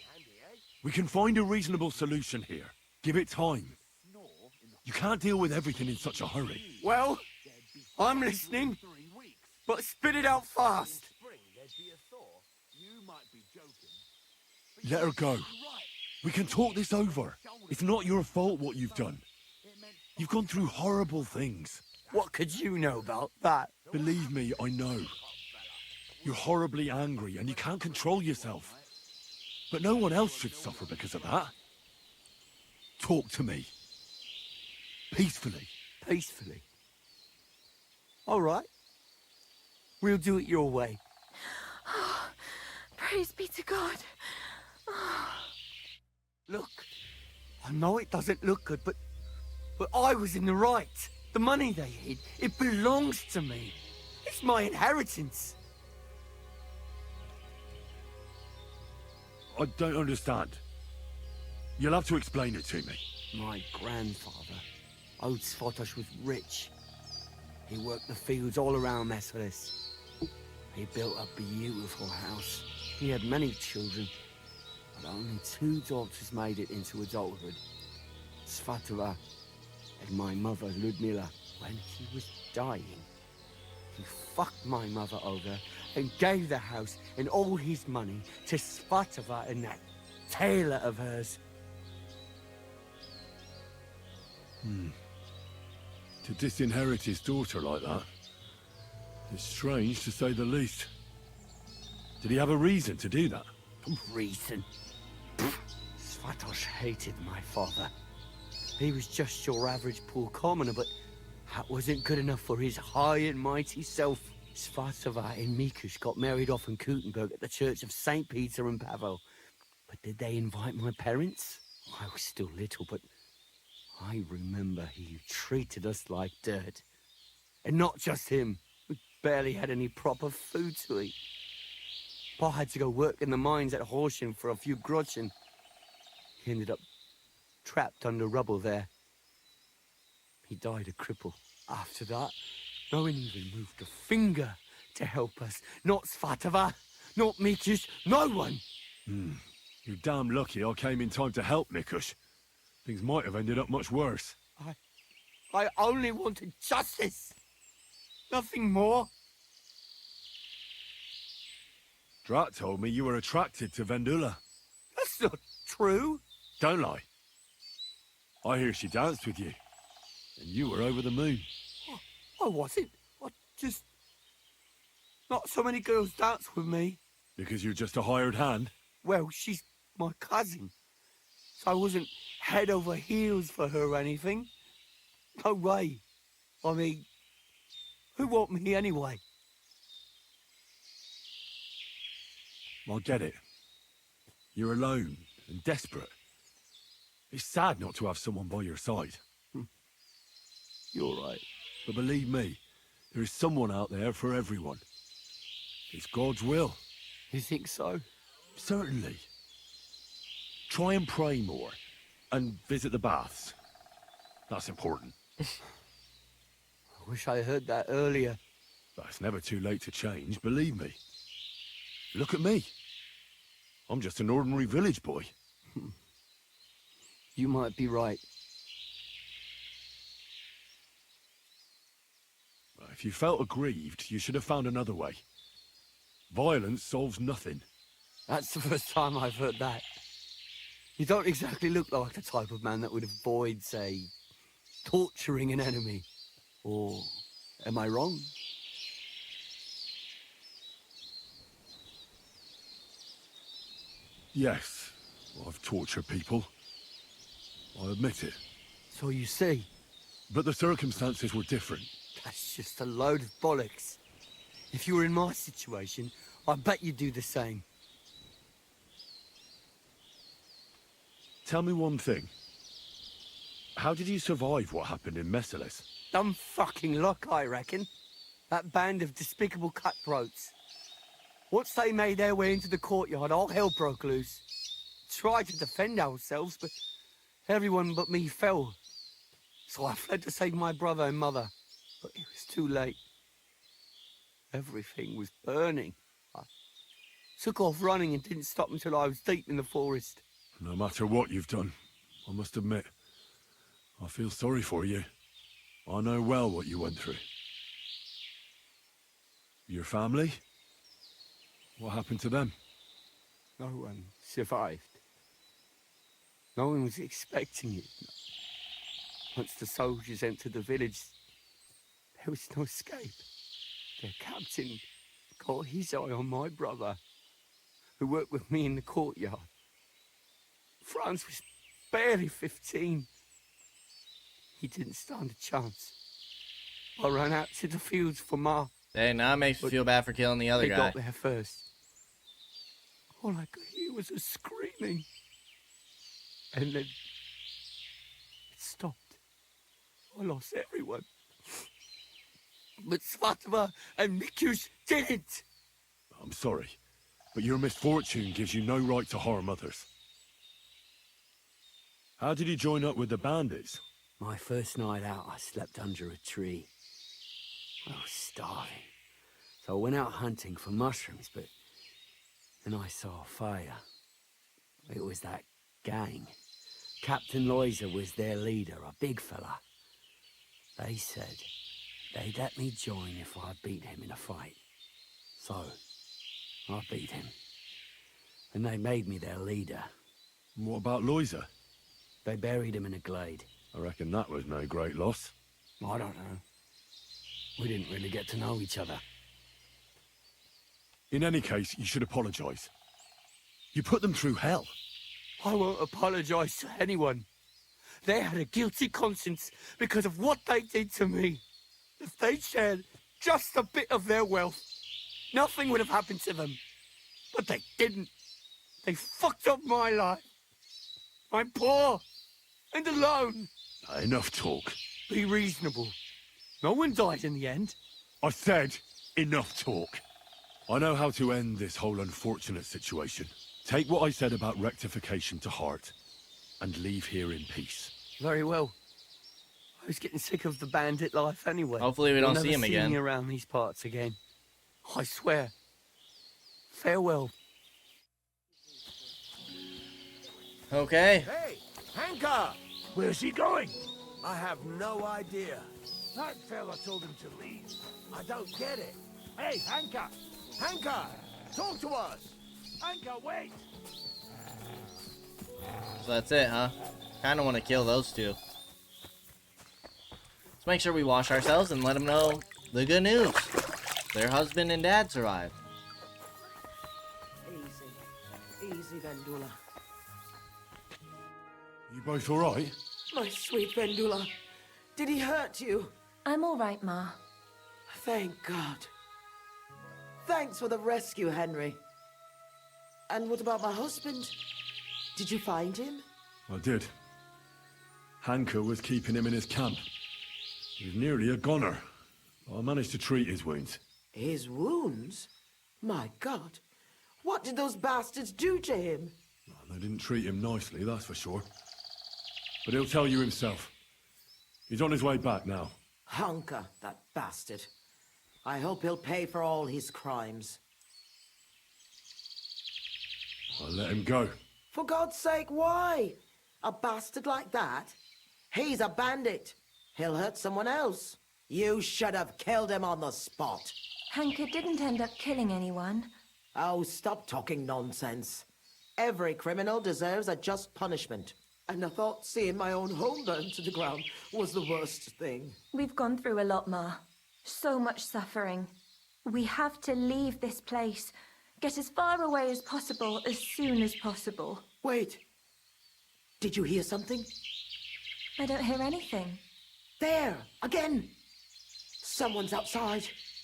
We can find a reasonable solution here. Give it time. You can't deal with everything in such a hurry. Well, I'm listening, but spit it out fast. Let her go. We can talk this over. It's not your fault what you've done. You've gone through horrible things. What could you know about that? Believe me, I know. You're horribly angry and you can't control yourself. But no one else should suffer because of that. Talk to me. Peacefully. Peacefully. All right. We'll do it your way. Praise be to God. Look, I know it doesn't look good, but I was in the right. The money they hid, it belongs to me. It's my inheritance. I don't understand. You'll have to explain it to me. My grandfather owed Sfotosh was rich. He worked the fields all around Merciless. He built a beautiful house. He had many children, but only 2 daughters made it into adulthood. Svatova and my mother, Ludmila. When he was dying, he fucked my mother over and gave the house and all his money to Svatova and that tailor of hers. To disinherit his daughter like that is strange, to say the least. Did he have a reason to do that? Reason? Svatos hated my father. He was just your average poor commoner, but that wasn't good enough for his high and mighty self. Svatova and Mikush got married off in Kuttenberg at the church of St. Peter and Pavel. But did they invite my parents? I was still little, but I remember he treated us like dirt. And not just him. We barely had any proper food to eat. Pa had to go work in the mines at Horsham for a few groschen. He ended up trapped under rubble there. He died a cripple. After that, no one even moved a finger to help us. Not Svatova, not Mikush, no one! You're damn lucky I came in time to help, Mikush. Things might have ended up much worse. I only wanted justice. Nothing more. Drat told me you were attracted to Vendula. That's not true. Don't lie. I hear she danced with you, and you were over the moon. I wasn't. I just... Not so many girls dance with me. Because you're just a hired hand? Well, she's my cousin. So I wasn't head over heels for her or anything. No way. I mean, who want me anyway? I get it. You're alone and desperate. It's sad not to have someone by your side. You're right. But believe me, there is someone out there for everyone. It's God's will. You think so? Certainly. Try and pray more. And visit the baths. That's important. I wish I heard that earlier. But it's never too late to change, believe me. Look at me. I'm just an ordinary village boy. You might be right. If you felt aggrieved, you should have found another way. Violence solves nothing. That's the first time I've heard that. You don't exactly look like the type of man that would avoid, say, torturing an enemy. Or am I wrong? Yes, I've tortured people. I admit it. So you see. But the circumstances were different. That's just a load of bollocks. If you were in my situation, I bet you'd do the same. Tell me one thing. How did you survive what happened in Merciless? Dumb fucking luck, I reckon. That band of despicable cutthroats. Once they made their way into the courtyard, all hell broke loose. Tried to defend ourselves, but everyone but me fell. So I fled to save my brother and mother. But it was too late. Everything was burning. I took off running and didn't stop until I was deep in the forest. No matter what you've done, I must admit, I feel sorry for you. I know well what you went through. Your family? What happened to them? No one survived. No one was expecting it. Once the soldiers entered the village, there was no escape. Their captain got his eye on my brother, who worked with me in the courtyard. Franz was barely 15. He didn't stand a chance. I ran out to the fields for Ma. Hey, now it makes me feel bad for killing the other They guy. got there first. All I could hear was her screaming. And then it stopped. I lost everyone. But Svatova and Mikush didn't. I'm sorry, but your misfortune gives you no right to harm others. How did you join up with the bandits? My first night out, I slept under a tree. I was starving. So I went out hunting for mushrooms, but then I saw a fire. It was that gang. Captain Loiser was their leader, a big fella. They said they'd let me join if I beat him in a fight. So, I beat him. And they made me their leader. And what about Loiser? They buried him in a glade. I reckon that was no great loss. I don't know. We didn't really get to know each other. In any case, you should apologize. You put them through hell. I won't apologize to anyone. They had a guilty conscience because of what they did to me. If they'd shared just a bit of their wealth, nothing would have happened to them. But they didn't. They fucked up my life. I'm poor and alone. Enough talk. Be reasonable. No one died in the end. I said, enough talk. I know how to end this whole unfortunate situation. Take what I said about rectification to heart, and leave here in peace. Very well. I was getting sick of the bandit life anyway. Hopefully we don't You'll see him never again. me around these parts again. I swear. Farewell. Okay. Hey, Hanka! Where's he going? I have no idea. That fella told him to leave. I don't get it. Hey, Hanka! Hanka! Talk to us! Hanka, wait! So that's it, huh? Kinda wanna kill those two. Let's make sure we wash ourselves and let them know the good news. Their husband and dad survived. Easy. Easy, Vendula. You both alright? My sweet Vendula. Did he hurt you? I'm all right, Ma. Thank God. Thanks for the rescue, Henry. And what about my husband? Did you find him? I did. Hanka was keeping him in his camp. He was nearly a goner. I managed to treat his wounds. His wounds? My God. What did those bastards do to him? Well, they didn't treat him nicely, that's for sure. But he'll tell you himself. He's on his way back now. Hunker, that bastard. I hope he'll pay for all his crimes. I'll let him go. For God's sake, why? A bastard like that? He's a bandit. He'll hurt someone else. You should have killed him on the spot. Hanka didn't end up killing anyone. Oh, stop talking nonsense. Every criminal deserves a just punishment. And I thought seeing my own home burned to the ground was the worst thing. We've gone through a lot, Ma. So much suffering. We have to leave this place. Get as far away as possible, as soon as possible. Wait. Did you hear something? I don't hear anything. There! Again! Someone's outside.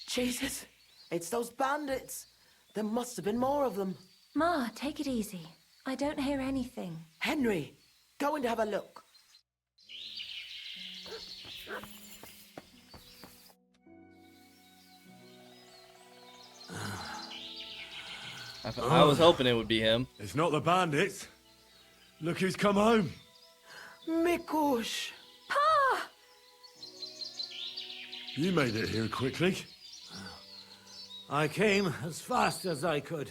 Jesus. It's those bandits. There must have been more of them. Ma, take it easy. I don't hear anything. Henry, go and have a look. I was hoping it would be him. It's not the bandits. Look who's come home. Mikush! Pa! You made it here quickly. I came as fast as I could.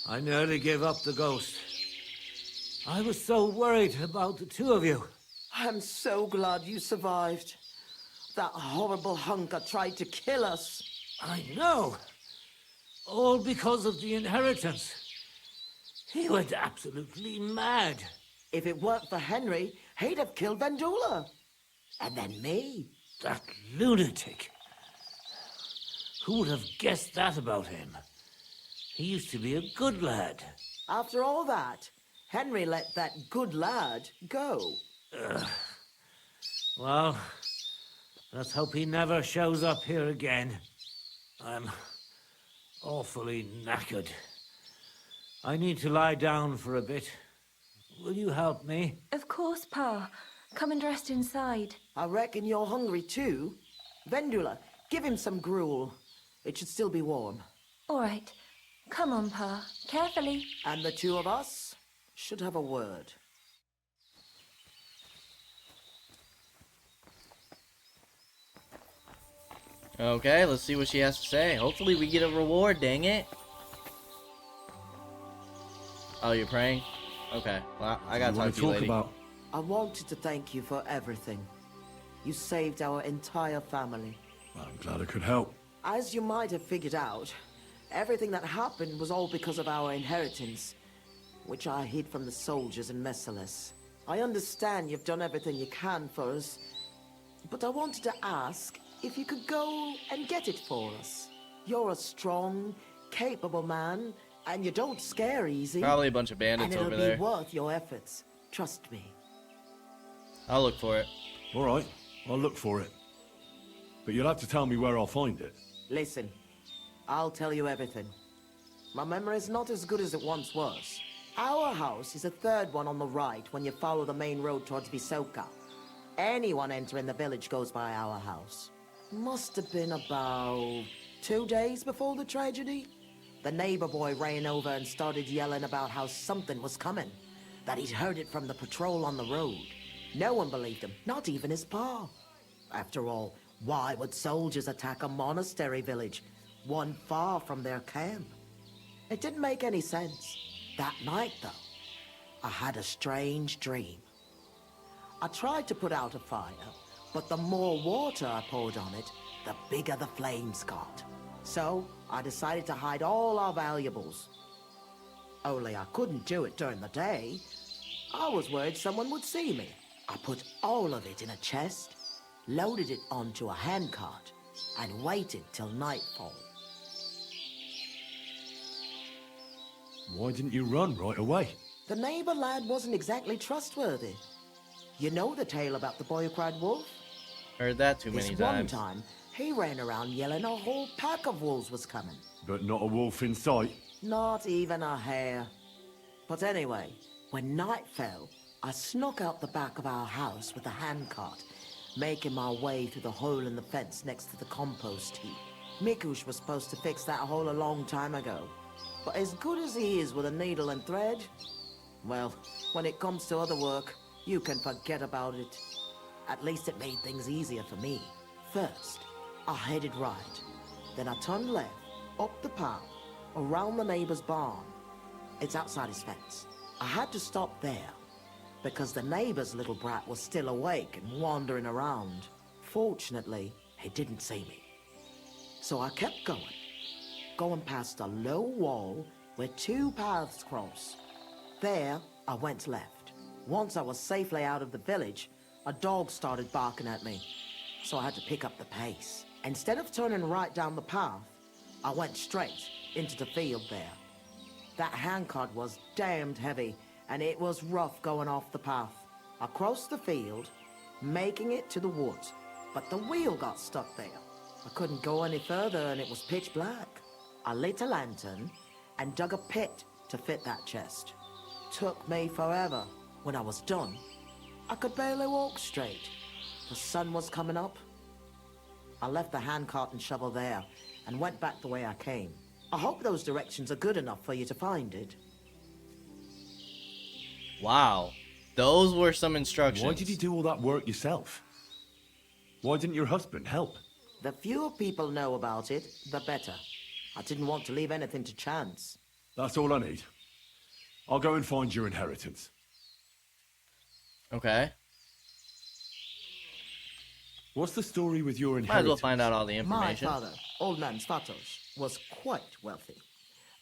I nearly gave up the ghost. I was so worried about the two of you. I'm so glad you survived. That horrible hunker tried to kill us. I know. All because of the inheritance. He went absolutely mad. If it weren't for Henry, he'd have killed Vendula. And then me. That lunatic. Who would have guessed that about him? He used to be a good lad. After all that, Henry let that good lad go. Well, let's hope he never shows up here again. I'm awfully knackered. I need to lie down for a bit. Will you help me? Of course, Pa. Come and rest inside. I reckon you're hungry too. Vendula, give him some gruel. It should still be warm. All right. Come on, Pa. Carefully. And the two of us should have a word. Okay, let's see what she has to say. Hopefully we get a reward, dang it. Oh, you're praying? Okay, well, I gotta talk to you, lady. I wanted to thank you for everything. You saved our entire family. I'm glad I could help. As you might have figured out, everything that happened was all because of our inheritance, which I hid from the soldiers in Messalis. I understand you've done everything you can for us, but I wanted to ask if you could go and get it for us. You're a strong, capable man, and you don't scare easy. Probably a bunch of bandits over and there. it'll be worth your efforts. Trust me. I'll look for it. All right, I'll look for it. But you'll have to tell me where I'll find it. Listen, I'll tell you everything. My memory's not as good as it once was. Our house is the third one on the right when you follow the main road towards Visoka. Anyone entering the village goes by our house. Must have been about 2 days before the tragedy. The neighbor boy ran over and started yelling about how something was coming, that he'd heard it from the patrol on the road. No one believed him, not even his pa. After all, why would soldiers attack a monastery village, one far from their camp? It didn't make any sense. That night, though, I had a strange dream. I tried to put out a fire, but the more water I poured on it, the bigger the flames got. So, I decided to hide all our valuables. Only I couldn't do it during the day. I was worried someone would see me. I put all of it in a chest, loaded it onto a handcart, and waited till nightfall. Why didn't you run right away? The neighbor lad wasn't exactly trustworthy. You know the tale about the boy who cried wolf? Heard that too many This one times. time, he ran around yelling a whole pack of wolves was coming. But not a wolf in sight. Not even a hare. But anyway, when night fell, I snuck out the back of our house with a handcart, making my way through the hole in the fence next to the compost heap. Mikush was supposed to fix that hole a long time ago. But as good as he is with a needle and thread, well, when it comes to other work, you can forget about it. At least it made things easier for me. First, I headed right. Then I turned left, up the path, around the neighbor's barn. It's outside his fence. I had to stop there, because the neighbor's little brat was still awake and wandering around. Fortunately, he didn't see me. So I kept going past a low wall where two paths cross. There, I went left. Once I was safely out of the village, a dog started barking at me, so I had to pick up the pace. Instead of turning right down the path, I went straight into the field there. That handcart was damned heavy, and it was rough going off the path. I crossed the field, making it to the woods, but the wheel got stuck there. I couldn't go any further, and it was pitch black. I lit a lantern and dug a pit to fit that chest. Took me forever. When I was done, I could barely walk straight. The sun was coming up. I left the handcart and shovel there and went back the way I came. I hope those directions are good enough for you to find it. Wow. Those were some instructions. Why did you do all that work yourself? Why didn't your husband help? The fewer people know about it, the better. I didn't want to leave anything to chance. That's all I need. I'll go and find your inheritance. Okay. What's the story with your Might as inheritance? well find out all the My information. father, old man Svatos, was quite wealthy,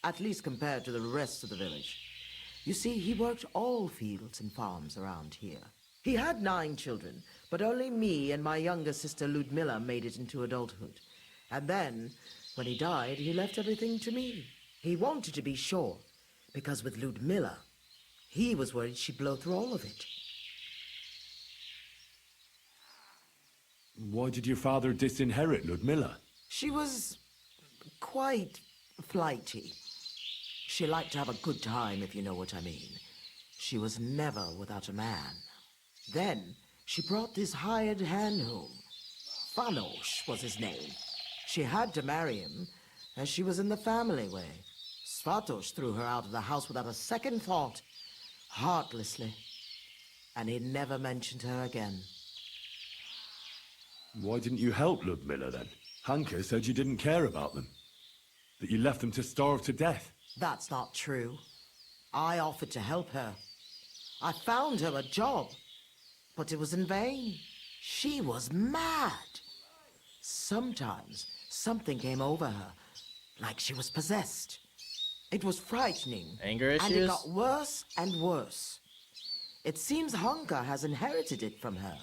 at least compared to the rest of the village. You see, he worked all fields and farms around here. He had 9 children, but only me and my younger sister Ludmilla made it into adulthood. And then, when he died, he left everything to me. He wanted to be sure, because with Ludmilla, he was worried she'd blow through all of it. Why did your father disinherit Ludmilla? She was quite flighty. She liked to have a good time, if you know what I mean. She was never without a man. Then she brought this hired hand home. Fanos was his name. She had to marry him, as she was in the family way. Svatos threw her out of the house without a second thought, heartlessly. And he never mentioned her again. Why didn't you help Ludmilla then? Hanka said you didn't care about them. That you left them to starve to death. That's not true. I offered to help her. I found her a job, but it was in vain. She was mad. Sometimes something came over her, like she was possessed. It was frightening. Anger issues? And it got worse and worse. It seems Hanka has inherited it from her.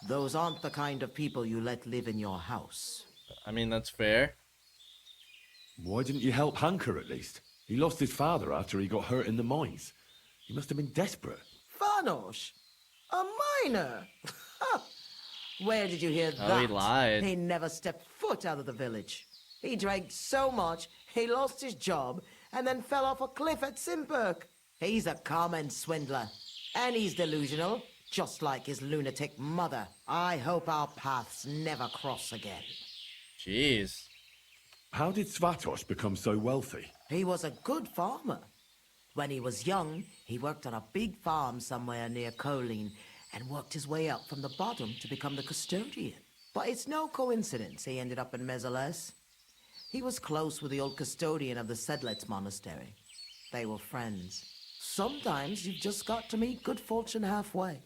Those aren't the kind of people you let live in your house. I mean, that's fair. Why didn't you help Hanka at least? He lost his father after he got hurt in the mines. He must have been desperate. Vanosh? A miner? Where did you hear that? Oh, he lied. He never stepped foot out of the village. He drank so much, he lost his job, and then fell off a cliff at Simperk. He's a common swindler, and he's delusional, just like his lunatic mother. I hope our paths never cross again. Jeez. How did Svatos become so wealthy? He was a good farmer. When he was young, he worked on a big farm somewhere near Colleen and worked his way up from the bottom to become the custodian. But it's no coincidence he ended up in Mezeles. He was close with the old custodian of the Sedlets monastery. They were friends. Sometimes you've just got to meet good fortune halfway.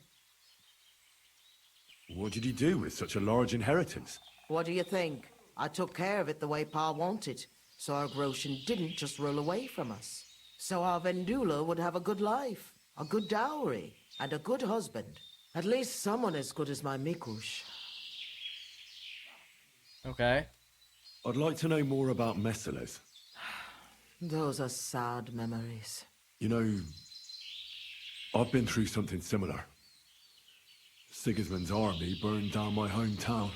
What did he do with such a large inheritance? What do you think? I took care of it the way Pa wanted, so our Groshan didn't just roll away from us. So our Vendula would have a good life, a good dowry, and a good husband. At least someone as good as my Mikush. Okay. I'd like to know more about Meseles. Those are sad memories. You know, I've been through something similar. Sigismund's army burned down my hometown.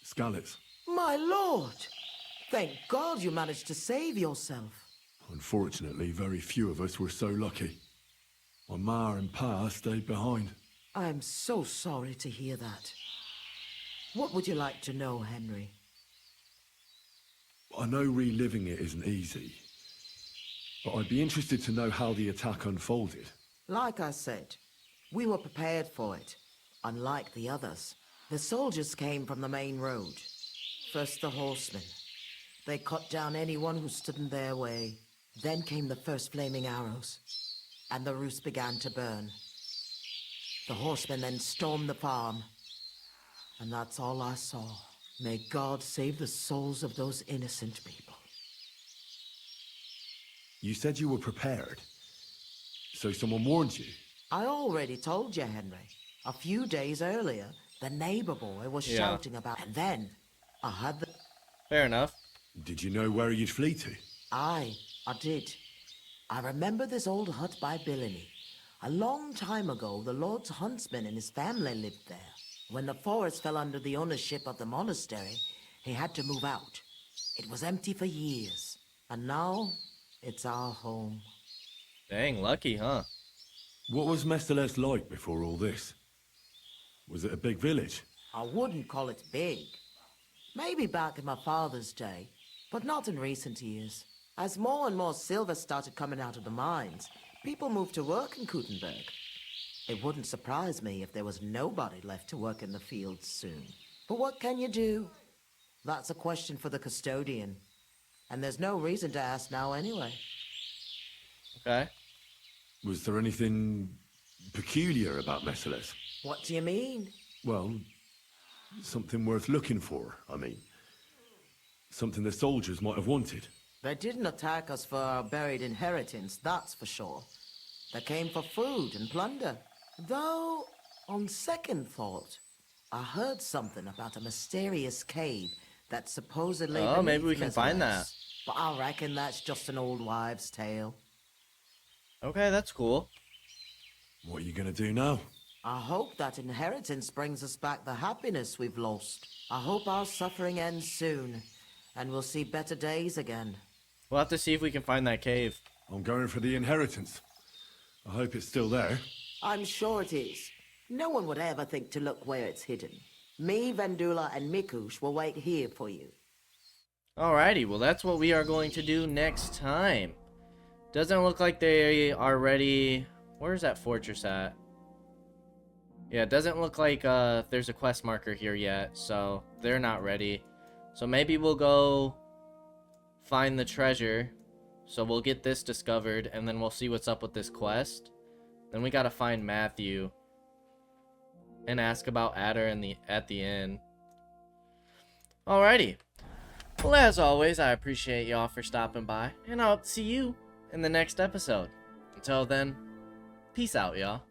Skalitz. My lord! Thank God you managed to save yourself. Unfortunately, very few of us were so lucky. My ma and pa stayed behind. I'm so sorry to hear that. What would you like to know, Henry? I know reliving it isn't easy, but I'd be interested to know how the attack unfolded. Like I said, we were prepared for it. Unlike the others, the soldiers came from the main road. First the horsemen. They cut down anyone who stood in their way. Then came the first flaming arrows, and the roost began to burn. The horsemen then stormed the farm, and that's all I saw. May God save the souls of those innocent people. You said you were prepared, so someone warned you? I already told you, Henry. A few days earlier, the neighbor boy was shouting about, and then I had the... Fair enough. Did you know where you'd flee to? I did. I remember this old hut by Billiny. A long time ago, the Lord's huntsman and his family lived there. When the forest fell under the ownership of the monastery, he had to move out. It was empty for years, and now it's our home. Dang, lucky, huh? What was Meseles like before all this? Was it a big village? I wouldn't call it big. Maybe back in my father's day, but not in recent years. As more and more silver started coming out of the mines, people moved to work in Kutenberg. It wouldn't surprise me if there was nobody left to work in the fields soon. But what can you do? That's a question for the custodian. And there's no reason to ask now anyway. Okay. Was there anything peculiar about Meseles? What do you mean? Well, something worth looking for, I mean. Something the soldiers might have wanted. They didn't attack us for our buried inheritance, that's for sure. They came for food and plunder. Though, on second thought, I heard something about a mysterious cave that supposedly... Oh, maybe we can beneath find Meseles. that. But I reckon that's just an old wives' tale. Okay, that's cool. What are you gonna do now? I hope that inheritance brings us back the happiness we've lost. I hope our suffering ends soon, and we'll see better days again. We'll have to see if we can find that cave. I'm going for the inheritance. I hope it's still there. I'm sure it is. No one would ever think to look where it's hidden. Me, Vendula, and Mikush will wait here for you. Alrighty, well that's what we are going to do next time. Doesn't look like they are ready. Where's that fortress at? Yeah, it doesn't look like there's a quest marker here yet, so they're not ready. So maybe we'll go find the treasure. So we'll get this discovered, and then we'll see what's up with this quest. Then we gotta find Matthew and ask about Adder at the inn. Alrighty. Well, as always, I appreciate y'all for stopping by, and I'll see you in the next episode. Until then, peace out, y'all.